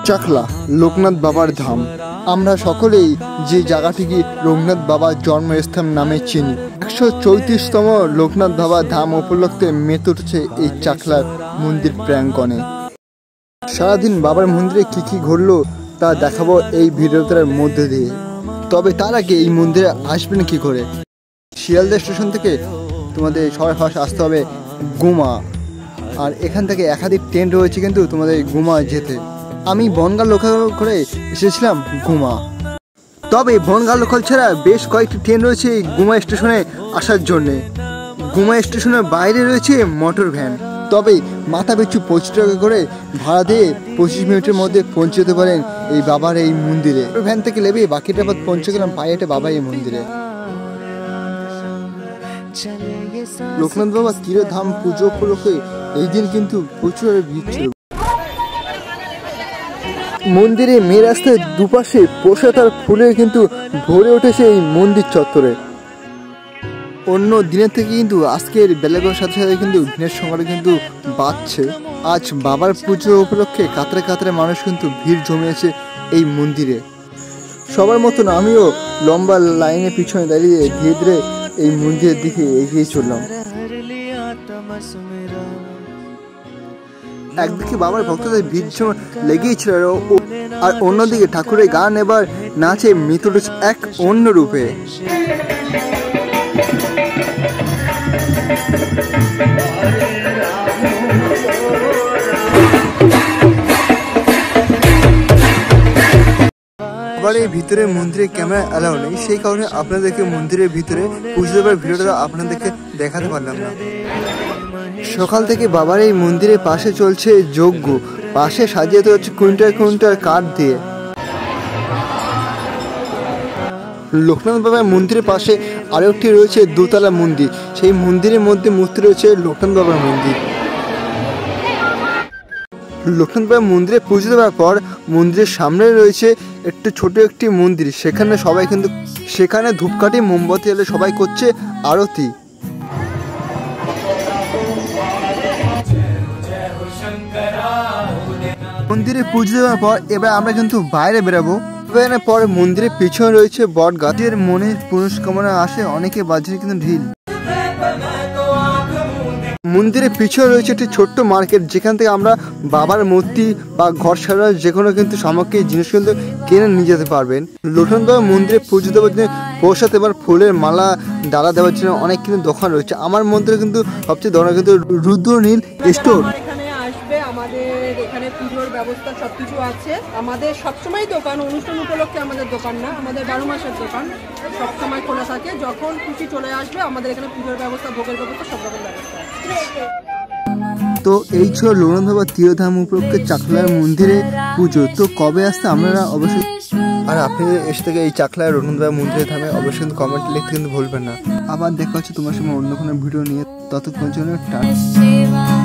চাকলা লোকনাথ বাবার ধাম। আমরা সকলেই যে জায়গাটিকে লোকনাথ বাবার জন্মস্থান নামে চিনি। 134তম লোকনাথ বাবার ধাম উপলক্ষে মেতে উঠেছে এই চাকলার মন্দির প্রাঙ্গণে। সারাদিন বাবার মন্দিরে কি কি ঘটলো তা দেখাবো এই ভিডিওটার মধ্যে দিয়ে। তবে তার আগে এই মন্দিরে আসবেন কি করে? শিয়ালদা স্টেশন থেকে তোমাদের সবাই ফার্স্ট আসতে হবে গুমা, আর এখান থেকে একাধিক ট্রেন রয়েছে কিন্তু তোমাদের গুমা যেতে। আমি বনগাঁ লোকাল করে এসেছিলাম গুমা, তবে বনগাঁ লোকাল ছাড়া বেশ কয়েকটি ট্রেন রয়েছে এই গুমা স্টেশনে আসার জন্যে। গুমা স্টেশনের বাইরে রয়েছে মোটর ভ্যান, তবে মাথা পিছু 25 টাকা করে ভাড়া দিয়ে 25 মিনিটের মধ্যে পৌঁছে যেতে পারেন এই বাবার এই মন্দিরে। ভ্যান থেকে নেবে বাকিটা পথ পৌঁছে গেলাম পায়ে হেঁটে বাবার এই মন্দিরে। লোকনাথ বাবা তীরধাম পুজো উপলক্ষে এই দিন কিন্তু প্রচুর ভিড় ছিল। মন্দিরে মেয়ে রাস্তায় দুপাশে প্রসাদ আর ফুলে কিন্তু ভরে উঠেছে এই মন্দির চত্বরে। অন্য দিনের থেকে কিন্তু আজকের বেলাগোর সাথে সাথে কিন্তু দিনের সংখ্যাটা কিন্তু বাড়ছে। আজ বাবার পুজো উপলক্ষে কাতরে কাতরে মানুষ কিন্তু ভিড় জমিয়েছে এই মন্দিরে। সবার মতন আমিও লম্বা লাইনের পিছনে দাঁড়িয়ে ধীরে ধীরে এই মন্দিরের দিকে এগিয়ে চললাম। একদিকে বাবার ভক্তদের ভিড় লেগেই ছিল, আর অন্যদিকে ঠাকুরের গান এবার নাচে মেতে উঠেছে এক অন্য রূপে। আবার এই ভিতরে মন্দিরে ক্যামেরা অ্যালাউ নেই, সেই কারণে আপনাদেরকে মন্দিরের ভিতরে পুজো দেবার ভিডিওটা আপনাদেরকে দেখাতে পারলাম না। সকাল থেকে বাবার এই মন্দিরের পাশে চলছে যজ্ঞ, পাশে সাজিয়ে হচ্ছে কুইন্টাল কুইন্টাল কাঠ দিয়ে। লোকনাথ বাবার মন্দিরের পাশে আরো একটি রয়েছে দোতলা মন্দির, সেই মন্দিরের মধ্যে মূর্তি রয়েছে লোকনাথ বাবার মন্দির। লোকনাথ বাবার মন্দিরে পুজো দেওয়ার পর মন্দিরের সামনে রয়েছে একটু ছোট একটি মন্দির, সেখানে সবাই কিন্তু সেখানে ধূপকাঠি মোমবাতি এলে সবাই করছে আরতি। মন্দিরে পুজো দেওয়ার পর এবার আমরা কিন্তু বাইরে বেরাবো। বেরানোর পর মন্দিরের পিছনে রয়েছে বট গাছের মনের পুনঃস্কামনা আসে অনেকে বাজারে কিন্তু ঢিল। মন্দিরের পিছনে রয়েছে একটি ছোট্ট মার্কেট, যেখান থেকে আমরা বাবার মূর্তি বা ঘর সাজানোর যে কোনো কিন্তু সামগ্রী জিনিস কিন্তু কিনে নিয়ে যেতে পারবেন। লোকনাথ বাবা মন্দিরে পুজো দেওয়ার জন্য প্রসাদ এবার ফুলের মালা ডালা দেওয়ার জন্য অনেক কিন্তু দোকান রয়েছে। আমার মন্দিরে কিন্তু সবচেয়ে দোকান কিন্তু রুদ্রনীল স্টোর। আমাদের এখানে পুজোর ব্যবস্থা সবকিছু আছে। আমাদের সবসময় দোকান, অনুষ্ঠান উপলক্ষে আমাদের দোকান না, আমাদের 12 মাসের দোকান সবসময় খোলা থাকে। যখন খুশি চলে আসবে আমাদের এখানে পুজোর ব্যবস্থা, ভোগের ব্যবস্থা, সব রকম ব্যবস্থা আছে। তো এই ছিল লোকনাথ বাবা তীরধাম উপলক্ষে চাকলার মন্দিরে পুজো। তো কবে আসতে আপনারা অবশ্যই, আর আপনি এসে থেকে এই চাকলার লোকনাথ বাবা মন্দিরে ধামে অবশ্যই কিন্তু কমেন্ট লিখতে কিন্তু ভুলবেন না। আবার দেখা হচ্ছে তোমার সঙ্গে অন্য কোনো ভিডিও নিয়ে, ততক্ষণ জন্য টাটা।